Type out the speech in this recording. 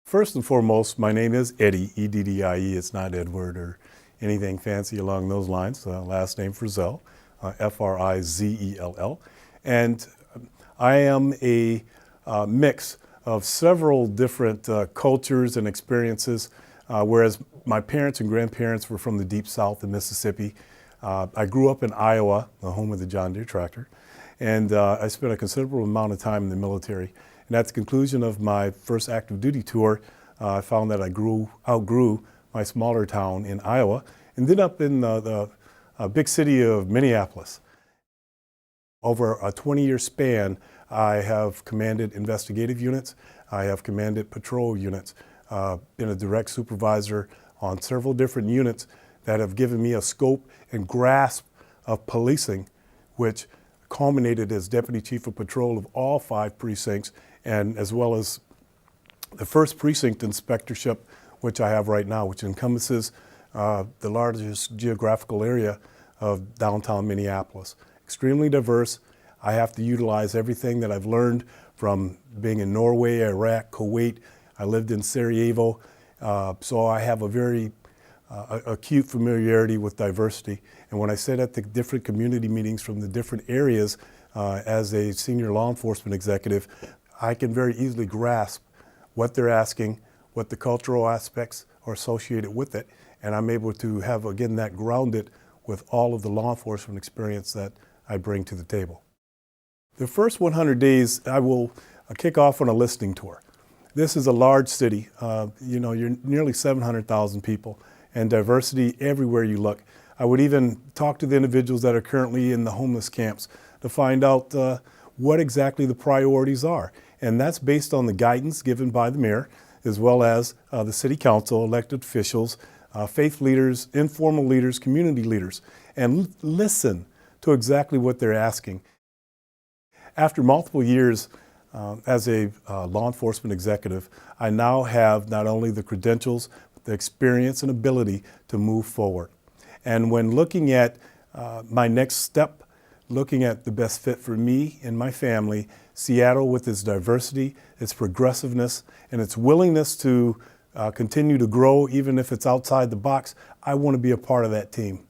First and foremost, my name is Eddie, E-D-D-I-E. It's not Edward or anything fancy along those lines. Last name Frizell, F-R-I-Z-E-L-L. And I am a mix of several different cultures and experiences, whereas my parents and grandparents were from the deep south of Mississippi. I grew up in Iowa, the home of the John Deere tractor, and I spent a considerable amount of time in the military. And at the conclusion of my first active duty tour, I found that I outgrew my smaller town in Iowa and ended up in the big city of Minneapolis. Over a 20-year span, I have commanded investigative units, I have commanded patrol units, been a direct supervisor on several different units that have given me a scope and grasp of policing, which culminated as Deputy Chief of Patrol of all 5 precincts, and as well as the first precinct inspectorship, which I have right now, which encompasses the largest geographical area of downtown Minneapolis. Extremely diverse. I have to utilize everything that I've learned from being in Norway, Iraq, Kuwait. I lived in Sarajevo, so I have a very acute familiarity with diversity. And when I sit at the different community meetings from the different areas as a senior law enforcement executive, I can very easily grasp what they're asking, what the cultural aspects are associated with it, and I'm able to have, again, that grounded with all of the law enforcement experience that I bring to the table. The first 100 days, I will kick off on a listening tour. This is a large city. You're nearly 700,000 people, and diversity everywhere you look. I would even talk to the individuals that are currently in the homeless camps to find out what exactly the priorities are. And that's based on the guidance given by the mayor, as well as the city council, elected officials, faith leaders, informal leaders, community leaders, and listen to exactly what they're asking. After multiple years as a law enforcement executive, I now have not only the credentials, but the experience and ability to move forward. And when looking at my next step, looking at the best fit for me and my family, Seattle with its diversity, its progressiveness, and its willingness to continue to grow even if it's outside the box, I want to be a part of that team.